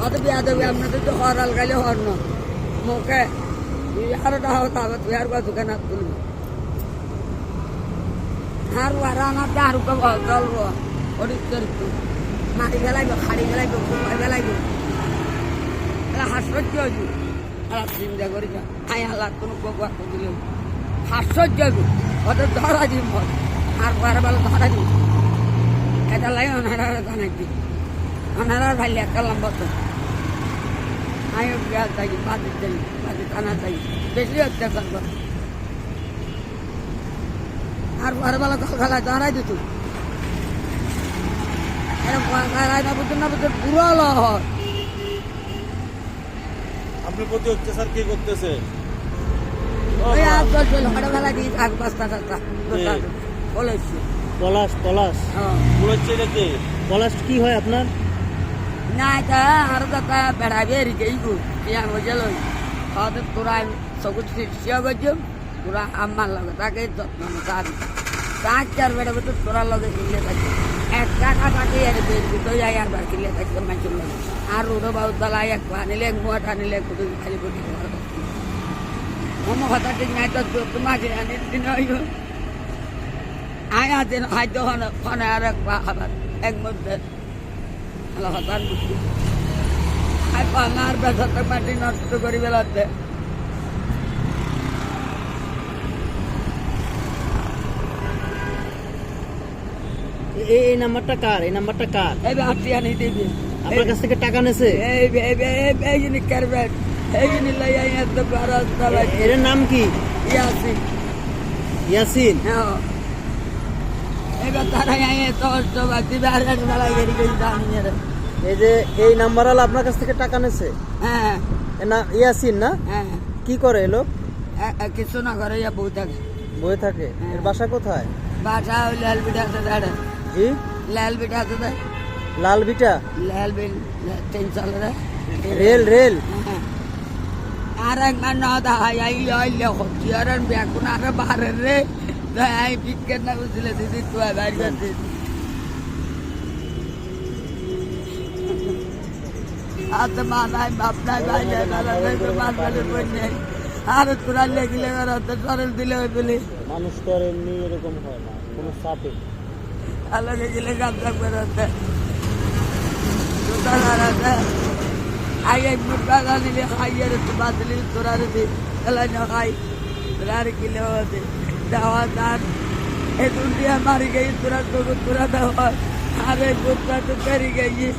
অত বিয়া দেবে আপনাদের তো হর আলগাইলে হর ন মুখে আরোটা হতো আবার তুই আর কত কেন তুলবি আর রানার দারুকে চলবো অনেক চরিত্র মারি গেলাইব খাড়ি গেলাইব ঘুমাই গেলাইব এরা হাস্যর্য হইবি এরা চিন্তা করি না আই আল্লাহ কোনো গোয়া দিলে হাস্যর্য হইব ওদের ধরা দিব আর বারে বেলা ধরা দিব এটা লাগে ওনারা জানাই দিই ওনারা ভাইলে একটা লম্বা তো আমিও বিয়া চাই বাদি চাই বাদি টানা চাই বেশি অত্যাচার করে আর বারে বেলা কল খেলায় ধরাই দিত পুরো আপনি প্রতি অত্যাচার কে করতেছে? পলাশ পলাশ বলেছে এটা কে? পলাশ কি হয় আপনার? না এটা আর দাদা বেড়াবে রিকেইগু ইয়ার হজেল তোরা সবুজ শিয়া গজ পুরা আমার লগে তাকে যত্ন তার পাঁচ চার বেড়াবে তো তোরা লগে কিনলে থাকে এক টাকা টাকে আর বেশি তো যাই আর বার কিনলে থাকতে মাঝে লাগে আর রোড বাউদালাই এক আনিলে এক মুয়াট আনিলে একটু খালি বটি মোমো কথা ঠিক নাই তো তোমাকে আনি দিন আয় আছে হয়তো ফোনে আর এক খাবার এক মধ্যে হতার বুঝি আর পাঙার বেসাতে মাটি নষ্ট করি বেলাতে এই নাম্বারটা কার? এই নাম্বারটা কার? এই হাতি আনি দিবি আপনার কাছ থেকে টাকা নেছে? এই জিনিস করবে এই জিনিস লাই আই এত বারাস দালাই এর নাম কি? ইয়াসিন ইয়াসিন। হ্যাঁ এবার তারাই আই তো বাকি বারাস দালাই গেরি গেই দানি রে এই যে এই নাম্বারওয়ালা আপনার কাছ থেকে টাকা নেছে? হ্যাঁ এর নাম ইয়াসিন না? হ্যাঁ কি করে এ লোক? কিছু না করে ইয়া বউ থাকে বয়ে থাকে। এর বাসা কোথায়? বাসা ওই লাল বিটা আছে দাঁড়ে জি লাল বিটা আছে দাঁড়ে লাল বিটা লাল বিল তিন সাল রে রেল রেল আর এক মান না দা আই আইলে হচ্ছে আর বেকুন আর বারে রে তাই বিকেট না বুঝলে দিদি তুই বাইরে যাচ্ছি আজ মানাই বাপ নাই ভাই না তো মাছ বলে বই নেই আর তোরা লেগলে তো সরল দিলে ওই বলে মানুষ তো আর এমনি এরকম হয় না কোনো চাপে আলাদা গেলে গামছা বেরোতে দোকান হারাতে আগে মুরগা নিলে খাইয়ে রে বাদলি তোরা রে এলাই না খাই তোরা কিলে হতে দাওয়া দান এ দুনিয়া মারি গই তোরা দাওয়া আরে গোটা তো করি গই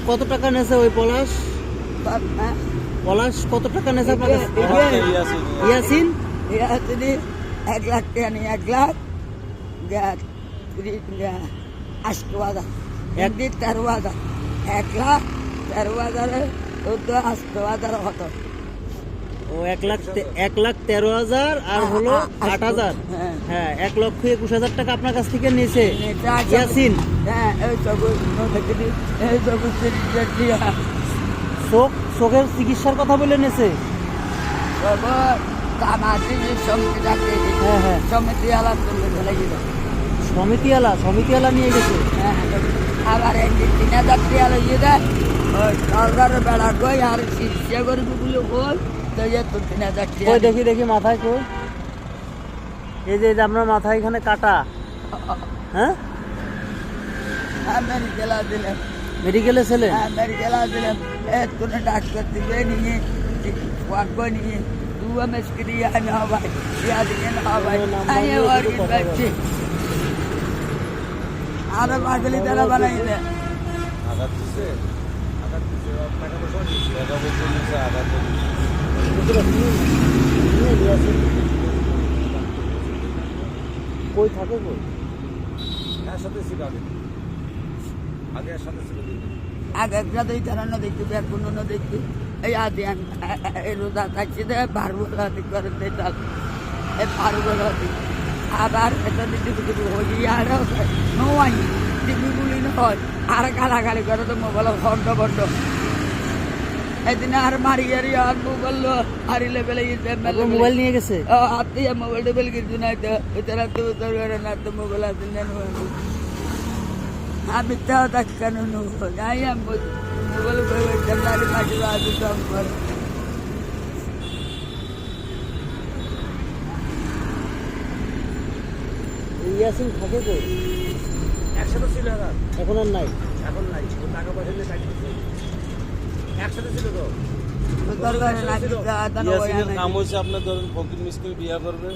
কত টাকা নেছে ওই পলাশ? পলাশ কত টাকা নেছে আপনার কাছে? ইয়াসিন ইয়াসিন 1 লাখ টাকা নেই 1 লাখ 8,000 এক দিন 13,000 1 লাখ 13,000 তো 8,000 হতো ও 1,13,000 আর হলো 8,000। হ্যাঁ 1,21,000 টাকা আপনার কাছ থেকে নিয়েছে ইয়াসিন। হ্যাঁ এই সব চোখের চিকিৎসার কথা বলে নিয়েছে। সমিতিওয়ালা নিয়ে গেছে। আবার 3,000 টাকা ইয়ে দেয় সরকারের বেড়া কই আর চিকিৎসা করবি বলে বল দেখি দেখি মাথায় কই এই যে আপনার মাথায় এখানে কাটা। হ্যাঁ মেডিকেলে ছেলে মেডিকেলে দিলাম কোনো ডাক্তার দিবে নিয়ে নিয়ে দুয়া মেসকিরি না ভাই আর বাদলি তারা বানাই দেয় কই থাকে কই? আগে যাদের তারা না দেখতে বেগুন না দেখতে এই আদি রোজা থাকছে বারবলাদি করে দেয় বারবলাদি আবার এটা দিদি হলি আর নয় দিদিগুলি নয় আর গালাগালি করে তো মোবাইল বড্ড বড্ড একদিন আর মারি গাড়ি আর মোবাইল হারিলে বেলে গেছে আপনার মোবাইল নিয়ে গেছে হাতে মোবাইল টোবাইল কিছু নাই তো তারা তো উত্তর করে না তো মোবাইল আছে না আমি তাও তাক কেন নেবো যাই আমি মোবাইল চান্দারি মাটি আছে তো আমার ইয়াসিন থাকে তো একসাথে ছিল এরা, এখন আর নাই এখন নাই, ও টাকা পয়সা নিয়ে কাজ করছে। একসাথে ছিল তো। উত্তর করে না ইয়াসিনের কাম হয়েছে আপনার ধরেন ফকির মিসকিল বিয়া করবে,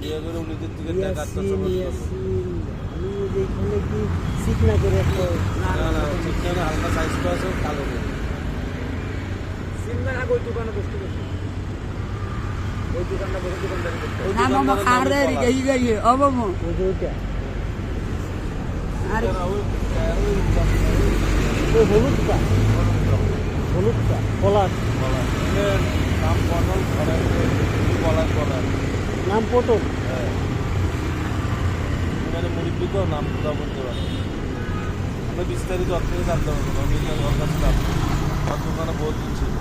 বিয়া করে উনিদের থেকে টাকা ইয়াসিন আত্মসাৎ ইয়াসিন আমি এখানে কি ঠিক না করে একটা না না ঠিক না, হালকা সাইজ তো আছে কালো নেই। চিন্তা না ওই দোকানে বসতে বসে। ওই দোকানটা বসে দোকানদারি করতে। ওই না মামা দোকানদারের খারে নামে গই গই ও মামা ওই যে ওইটা আর ওই হলুদটা হলুদটা পলাশ নাম পটল বলার বলার নাম পটল হ্যাঁ, এখানে মুরব্বী তো নাম তো বলতে পারে। আমরা বিস্তারিত অর্থ জানতে পারবো না, আমি ওর কাছে জানবো, ওর দোকানে বহুত দিন ছিল।